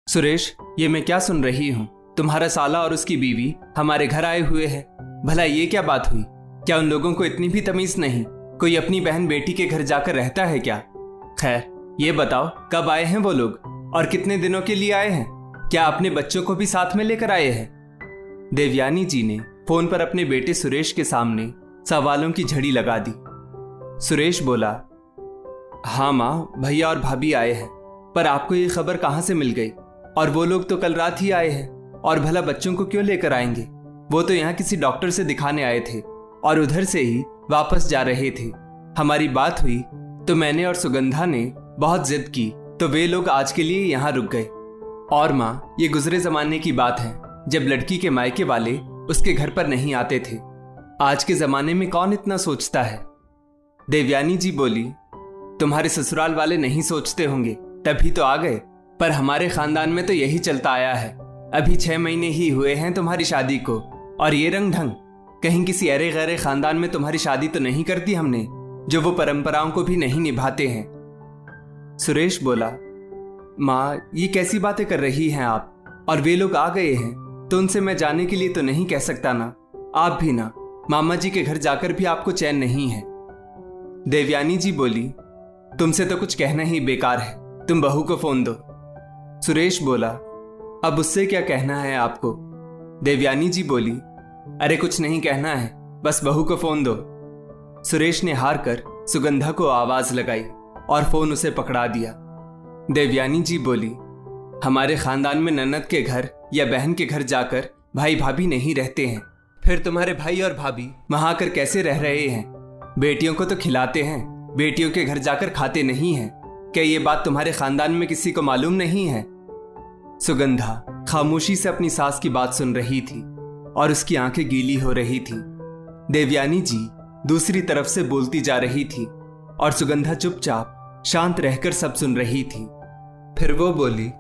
सुरेश, ये मैं क्या सुन रही हूँ? तुम्हारा साला और उसकी बीवी हमारे घर आए हुए हैं। भला ये क्या बात हुई? क्या उन लोगों को इतनी भी तमीज नहीं? कोई अपनी बहन बेटी के घर जाकर रहता है क्या? खैर, ये बताओ कब आए हैं वो लोग और कितने दिनों के लिए आए हैं? क्या अपने बच्चों को भी साथ में लेकर आए हैं? देवयानी जी ने फोन पर अपने बेटे सुरेश के सामने सवालों की झड़ी लगा दी। सुरेश बोला, हाँ माँ, भैया और भाभी आए हैं, पर आपको ये खबर कहाँ से मिल गई? और वो लोग तो कल रात ही आए हैं, और भला बच्चों को क्यों लेकर आएंगे? वो तो यहाँ किसी डॉक्टर से दिखाने आए थे और उधर से ही वापस जा रहे थे। हमारी बात हुई तो मैंने और सुगंधा ने बहुत जिद की तो वे लोग आज के लिए यहाँ रुक गए। और माँ, ये गुजरे जमाने की बात है जब लड़की के मायके वाले उसके घर पर नहीं आते थे। आज के जमाने में कौन इतना सोचता है? देवयानी जी बोली, तुम्हारे ससुराल वाले नहीं सोचते होंगे तभी तो आ गए, पर हमारे खानदान में तो यही चलता आया है। अभी 6 महीने ही हुए हैं तुम्हारी शादी को, और ये रंग ढंग। कहीं किसी अरे गहरे खानदान में तुम्हारी शादी तो नहीं कर दी हमने, जो वो परंपराओं को भी नहीं निभाते हैं। सुरेश बोला, माँ, ये कैसी बातें कर रही हैं आप? और वे लोग आ गए हैं तो उनसे मैं जाने के लिए तो नहीं कह सकता ना। आप भी ना, मामा जी के घर जाकर भी आपको चैन नहीं है। देवयानी जी बोली, तुमसे तो कुछ कहना ही बेकार है, तुम बहू को फोन दो। सुरेश बोला, अब उससे क्या कहना है आपको? देवयानी जी बोली, अरे कुछ नहीं कहना है, बस बहू को फोन दो। सुरेश ने हार कर सुगंधा को आवाज लगाई और फोन उसे पकड़ा दिया। देवयानी जी बोली, हमारे खानदान में ननद के घर या बहन के घर जाकर भाई भाभी नहीं रहते हैं। फिर तुम्हारे भाई और भाभी वहां आकर कैसे रह रहे हैं? बेटियों को तो खिलाते हैं, बेटियों के घर जाकर खाते नहीं हैं। क्या ये बात तुम्हारे खानदान में किसी को मालूम नहीं है? सुगंधा खामोशी से अपनी सास की बात सुन रही थी और उसकी आंखें गीली हो रही थी। देवयानी जी दूसरी तरफ से बोलती जा रही थी और सुगंधा चुपचाप शांत रहकर सब सुन रही थी। फिर वो बोली,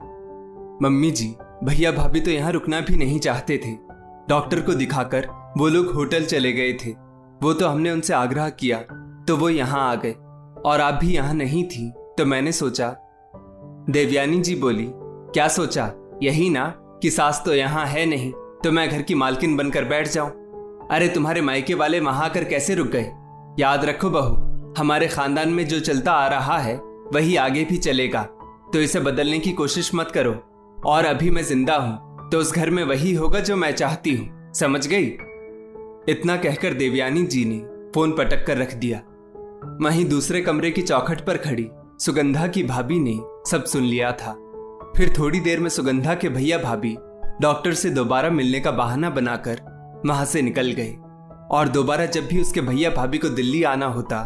मम्मी जी, भैया भाभी तो यहाँ रुकना भी नहीं चाहते थे। डॉक्टर को दिखाकर वो लोग होटल चले गए थे। वो तो हमने उनसे आग्रह किया तो वो यहाँ आ गए, और आप भी यहाँ नहीं थी तो मैंने सोचा। देवयानी जी बोली, क्या सोचा? यही ना कि सास तो यहाँ है नहीं तो मैं घर की मालकिन बनकर बैठ जाऊं। अरे तुम्हारे मायके वाले वहां आकर कैसे रुक गए? याद रखो बहू, हमारे खानदान में जो चलता आ रहा है वही आगे भी चलेगा, तो इसे बदलने की कोशिश मत करो। और अभी मैं जिंदा हूं तो उस घर में वही होगा जो मैं चाहती हूं, समझ गई? इतना कहकर देवयानी जी ने फोन पटक कर रख दिया। वहीं दूसरे कमरे की चौखट पर खड़ी सुगंधा की भाभी ने सब सुन लिया था। फिर थोड़ी देर में सुगंधा के भैया भाभी डॉक्टर से दोबारा मिलने का बहाना बनाकर वहां से निकल गए, और दोबारा जब भी उसके भैया भाभी को दिल्ली आना होता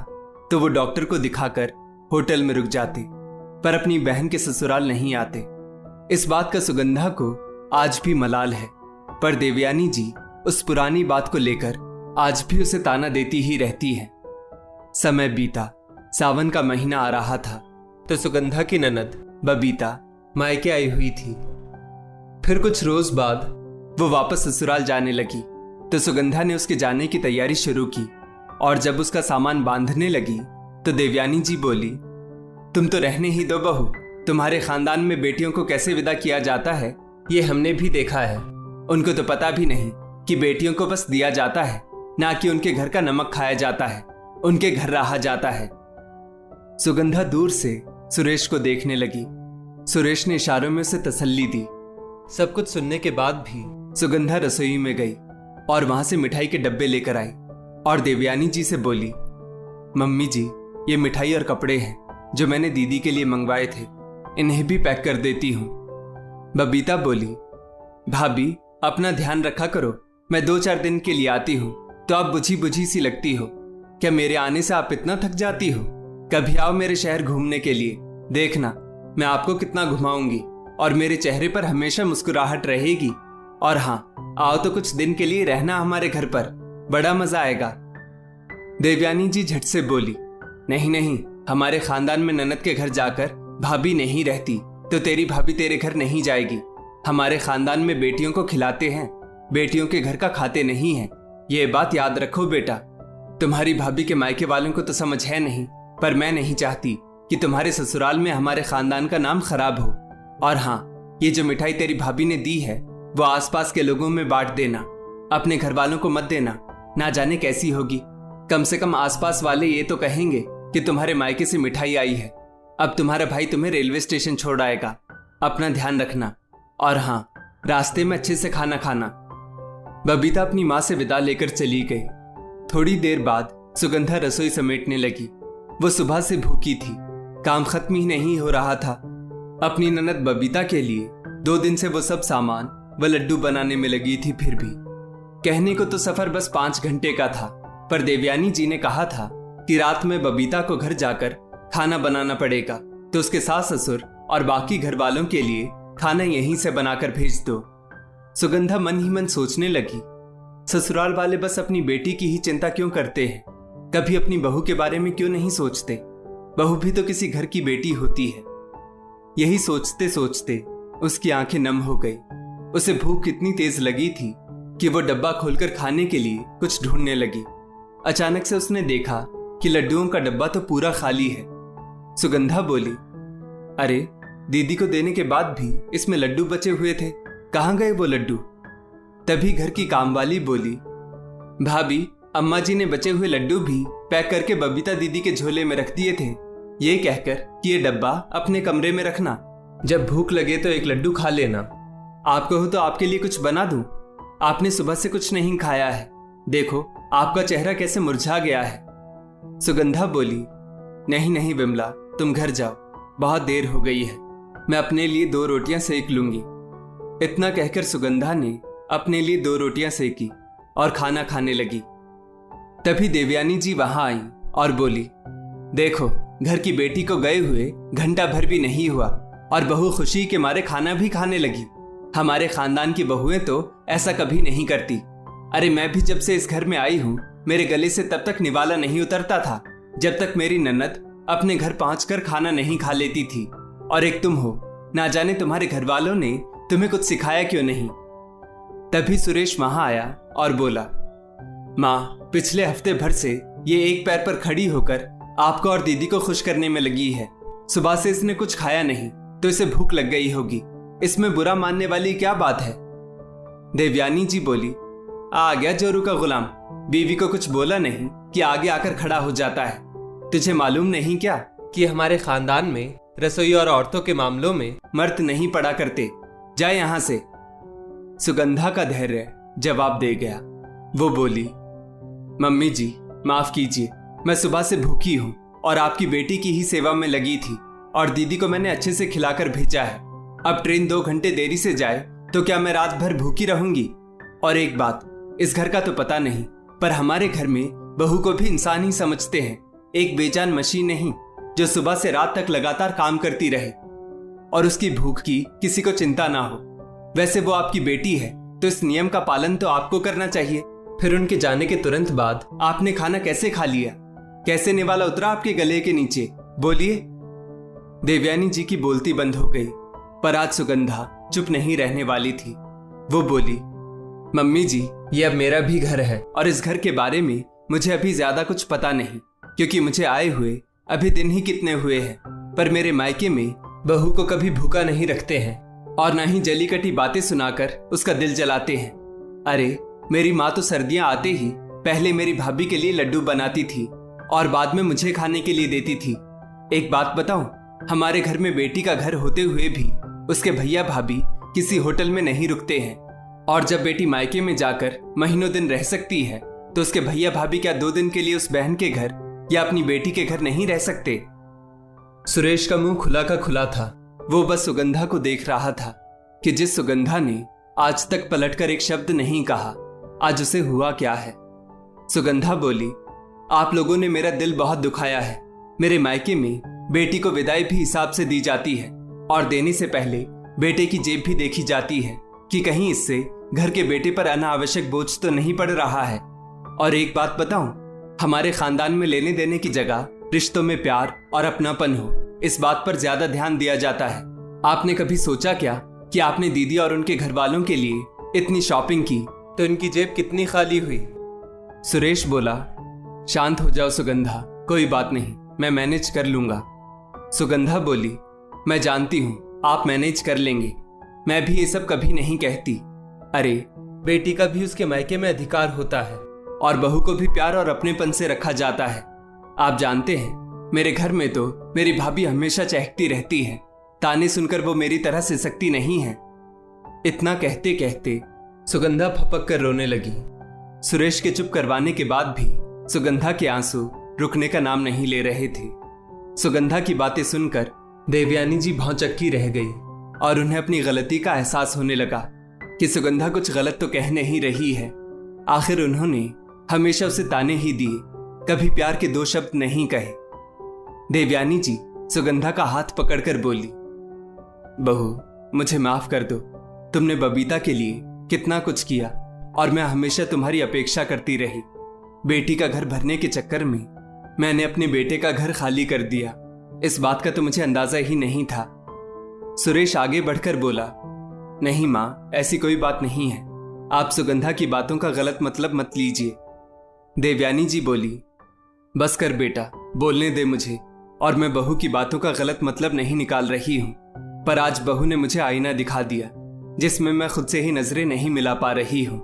तो वो डॉक्टर को दिखाकर होटल में रुक जाते, पर अपनी बहन के ससुराल नहीं आते। इस बात का सुगंधा को आज भी मलाल है, पर देवयानी जी उस पुरानी बात को लेकर आज भी उसे ताना देती ही रहती है। समय बीता, सावन का महीना आ रहा था तो सुगंधा की ननद बबीता मायके आई हुई थी। फिर कुछ रोज बाद वो वापस ससुराल जाने लगी तो सुगंधा ने उसके जाने की तैयारी शुरू की, और जब उसका सामान बांधने लगी तो देवयानी जी बोली, तुम तो रहने ही दो बहू, तुम्हारे खानदान में बेटियों को कैसे विदा किया जाता है ये हमने भी देखा है। उनको तो पता भी नहीं कि बेटियों को बस दिया जाता है, ना कि उनके घर का नमक खाया जाता है, उनके घर रहा जाता है। सुगंधा दूर से सुरेश को देखने लगी। सुरेश ने इशारों में उसे तसल्ली दी। सब कुछ सुनने के बाद भी सुगंधा रसोई में गई और वहां से मिठाई के डब्बे लेकर आई और देवयानी जी से बोली, मम्मी जी, ये मिठाई और कपड़े हैं जो मैंने दीदी के लिए मंगवाए थे, इन्हें भी पैक कर देती हूँ। बबीता बोली, भाभी अपना ध्यान रखा करो, मैं 2-4 दिन के लिए आती हूँ तो आप बुझी बुझी सी लगती हो। क्या मेरे आने से आप इतना थक जाती हो? कभी आओ मेरे शहर घूमने के लिए, देखना मैं आपको कितना घुमाऊंगी और मेरे चेहरे पर हमेशा मुस्कुराहट रहेगी। और हाँ, आओ तो कुछ दिन के लिए रहना हमारे घर पर, बड़ा मजा आएगा। देवयानी जी झट से बोली, नहीं नहीं, हमारे खानदान में ननद के घर जाकर भाभी नहीं रहती तो तेरी भाभी तेरे घर नहीं जाएगी। हमारे खानदान में बेटियों को खिलाते हैं, बेटियों के घर का खाते नहीं हैं। ये बात याद रखो बेटा। तुम्हारी भाभी के मायके वालों को तो समझ है नहीं, पर मैं नहीं चाहती कि तुम्हारे ससुराल में हमारे खानदान का नाम खराब हो। और हाँ, ये जो मिठाई तेरी भाभी ने दी है वो आसपास के लोगों में बांट देना, अपने घर वालों को मत देना, ना जाने कैसी होगी। कम से कम आसपास वाले ये तो कहेंगे कि तुम्हारे मायके से मिठाई आई है। अब तुम्हारा भाई तुम्हें रेलवे स्टेशन छोड़ आएगा, अपना ध्यान रखना। और हाँ, रास्ते में अच्छे से खाना खाना। बबीता अपनी माँ से विदा लेकर चली गई। थोड़ी देर बाद सुगंधा रसोई समेटने लगी। वो सुबह से भूखी थी, काम खत्म ही नहीं हो रहा था। अपनी ननद बबीता के लिए 2 दिन से वो सब सामान व लड्डू बनाने में लगी थी। फिर भी कहने को तो सफर बस 5 घंटे का था, पर देवयानी जी ने कहा था कि रात में बबीता को घर जाकर खाना बनाना पड़ेगा, तो उसके सास ससुर और बाकी घर वालों के लिए खाना यहीं से बनाकर भेज दो। सुगंधा मन ही मन सोचने लगी, ससुराल वाले बस अपनी बेटी की ही चिंता क्यों करते हैं, कभी अपनी बहू के बारे में क्यों नहीं सोचते। बहू भी तो किसी घर की बेटी होती है। यही सोचते सोचते उसकी आंखें नम हो गई। उसे भूख इतनी तेज लगी थी कि वो डब्बा खोलकर खाने के लिए कुछ ढूंढने लगी। अचानक से उसने देखा कि लड्डुओं का डब्बा तो पूरा खाली है। सुगंधा बोली, अरे दीदी को देने के बाद भी इसमें लड्डू बचे हुए थे, कहाँ गए वो लड्डू। तभी घर की कामवाली बोली, भाभी अम्मा जी ने बचे हुए लड्डू भी पैक करके बबीता दीदी के झोले में रख दिए थे, ये कहकर कि ये डब्बा अपने कमरे में रखना, जब भूख लगे तो एक लड्डू खा लेना। आपको हो तो आपके लिए कुछ बना दूं, आपने सुबह से कुछ नहीं खाया है, देखो आपका चेहरा कैसे मुरझा गया है। सुगंधा बोली, नहीं नहीं विमला, तुम घर जाओ, बहुत देर हो गई है, मैं अपने लिए 2 रोटियां सेक लूंगी। इतना कहकर सुगंधा ने अपने लिए 2 रोटियां सेकी और खाना खाने लगी। तभी देवयानी जी वहां आई और बोली, देखो घर की बेटी को गए हुए घंटा भर भी नहीं हुआ और बहू खुशी के मारे खाना भी खाने लगी। हमारे खानदान की बहुएं तो ऐसा कभी नहीं करती। अरे मैं भी जब से इस घर में आई हूं, मेरे गले से तब तक निवाला नहीं उतरता था जब तक मेरी ननद अपने घर पहुंच कर खाना नहीं खा लेती थी। और एक तुम हो, ना जाने तुम्हारे घर वालों ने तुम्हें कुछ सिखाया क्यों नहीं। तभी सुरेश वहां आया और बोला, माँ पिछले हफ्ते भर से ये एक पैर पर खड़ी होकर आपको और दीदी को खुश करने में लगी है। सुबह से इसने कुछ खाया नहीं तो इसे भूख लग गई होगी, इसमें बुरा मानने वाली क्या बात है। देवयानी जी बोली, आ गया जोरू का गुलाम, बीवी को कुछ बोला नहीं कि आगे आकर खड़ा हो जाता है। तुझे मालूम नहीं क्या कि हमारे खानदान में रसोई और औरतों के मामलों में मर्द नहीं पड़ा करते, जाए यहां से। सुगंधा का धैर्य जवाब दे गया। वो बोली, मम्मी जी माफ कीजिए, मैं सुबह से भूखी हूं और आपकी बेटी की ही सेवा में लगी थी और दीदी को मैंने अच्छे से खिलाकर भेजा है। अब ट्रेन 2 घंटे देरी से जाए तो क्या मैं रात भर भूखी रहूंगी। और एक बात, इस घर का तो पता नहीं, पर हमारे घर में बहू को भी इंसान ही समझते हैं, एक बेजान मशीन नहीं जो सुबह से रात तक लगातार काम करती रहे और उसकी भूख की किसी को चिंता ना हो। वैसे वो आपकी बेटी है तो इस नियम का पालन तो आपको करना चाहिए। फिर उनके जाने के तुरंत बाद आपने खाना कैसे खा लिया, कैसे निवाला उतरा आपके गले के नीचे, बोलिए। देवयानी जी की बोलती बंद हो गई, पर आज सुगंधा चुप नहीं रहने वाली थी। वो बोली, मम्मी जी ये अब मेरा भी घर है और इस घर के बारे में मुझे अभी ज्यादा कुछ पता नहीं, क्योंकि मुझे आए हुए अभी दिन ही कितने हुए हैं। पर मेरे मायके में बहू को कभी भूखा नहीं रखते हैं और ना ही जली कटी बातें सुनाकर उसका दिल जलाते हैं। अरे मेरी माँ तो सर्दियां आते ही पहले मेरी भाभी के लिए लड्डू बनाती थी और बाद में मुझे खाने के लिए देती थी। एक बात बताऊं, हमारे घर में बेटी का घर होते हुए भी उसके भैया भाभी किसी होटल में नहीं रुकते हैं, और जब बेटी मायके में जाकर महीनों दिन रह सकती है तो उसके भैया भाभी क्या 2 दिन के लिए उस बहन के घर या अपनी बेटी के घर नहीं रह सकते। सुरेश का मुंह खुला का खुला था। वो बस सुगंधा को देख रहा था कि जिस सुगंधा ने आज तक पलटकर एक शब्द नहीं कहा, आज उसे हुआ क्या है। सुगंधा बोली, आप लोगों ने मेरा दिल बहुत दुखाया है। मेरे मायके में बेटी को विदाई भी हिसाब से दी जाती है और देने से पहले बेटे की जेब भी देखी जाती है कि कहीं इससे घर के बेटे पर अनावश्यक बोझ तो नहीं पड़ रहा है। और एक बात बताऊं, हमारे खानदान में लेने देने की जगह रिश्तों में प्यार और अपनापन हो, इस बात पर ज्यादा ध्यान दिया जाता है। आपने कभी सोचा क्या कि आपने दीदी और उनके घर वालों के लिए इतनी शॉपिंग की तो इनकी जेब कितनी खाली हुई। सुरेश बोला, शांत हो जाओ सुगंधा, कोई बात नहीं, मैं मैनेज कर लूंगा। सुगंधा बोली, मैं जानती हूं आप मैनेज कर लेंगे, मैं भी ये सब कभी नहीं कहती। अरे, बेटी का भी उसके मायके में अधिकार होता है और बहू को भी प्यार और अपनेपन से रखा जाता है। आप जानते हैं, मेरे घर में तो मेरी भाभी हमेशा चहकती रहती है। ताने सुनकर वो मेरी तरह सिसकती नहीं है। इतना कहते कहते सुगंधा फपक कर रोने लगी। सुरेश के चुप करवाने के बाद भी सुगंधा के आंसू रुकने का नाम नहीं ले रहे थे। सुगंधा की बातें सुनकर देवयानी जी भौचक्की रह गई और उन्हें अपनी गलती का एहसास होने लगा कि सुगंधा कुछ गलत तो कह नहीं रही है। आखिर उन्होंने हमेशा उसे ताने ही दिए, कभी प्यार के दो शब्द नहीं कहे। देवयानी जी सुगंधा का हाथ पकड़कर बोली, बहू, मुझे माफ कर दो। तुमने बबीता के लिए कितना कुछ किया और मैं हमेशा तुम्हारी अपेक्षा करती रही। बेटी का घर भरने के चक्कर में मैंने अपने बेटे का घर खाली कर दिया। इस बात का तो मुझे अंदाजा ही नहीं था। सुरेश आगे बढ़कर बोला, नहीं माँ, ऐसी कोई बात नहीं है। आप सुगंधा की बातों का गलत मतलब मत लीजिए। देवयानी जी बोली, बस कर बेटा, बोलने दे मुझे, और मैं बहू की बातों का गलत मतलब नहीं निकाल रही हूँ। पर आज बहू ने मुझे आईना दिखा दिया जिसमें मैं खुद से ही नजरें नहीं मिला पा रही हूँ।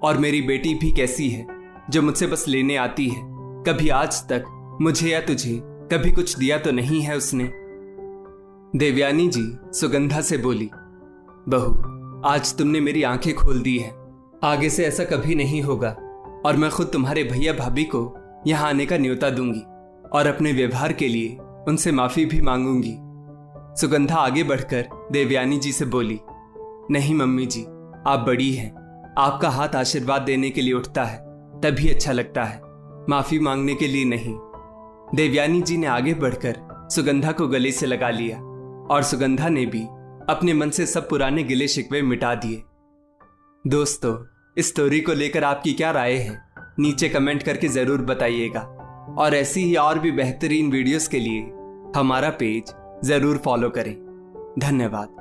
और मेरी बेटी भी कैसी है, जो मुझसे बस लेने आती है। कभी आज तक मुझे या तुझे कभी कुछ दिया तो नहीं है उसने। देवयानी जी सुगंधा से बोली, बहू, आज तुमने मेरी आंखें खोल दी है। आगे से ऐसा कभी नहीं होगा और मैं खुद तुम्हारे भैया भाभी को यहाँ आने का न्योता दूंगी और अपने व्यवहार के लिए उनसे माफी भी मांगूंगी। सुगंधा आगे बढ़कर देवयानी जी से बोली, नहीं मम्मी जी, आप बड़ी हैं। आपका हाथ आशीर्वाद देने के लिए उठता है तभी अच्छा लगता है, माफी मांगने के लिए नहीं। देवयानी जी ने आगे बढ़कर सुगंधा को गले से लगा लिया और सुगंधा ने भी अपने मन से सब पुराने गिले शिकवे मिटा दिए। दोस्तों, इस स्टोरी को लेकर आपकी क्या राय है, नीचे कमेंट करके जरूर बताइएगा। और ऐसी ही और भी बेहतरीन वीडियोस के लिए हमारा पेज जरूर फॉलो करें। धन्यवाद।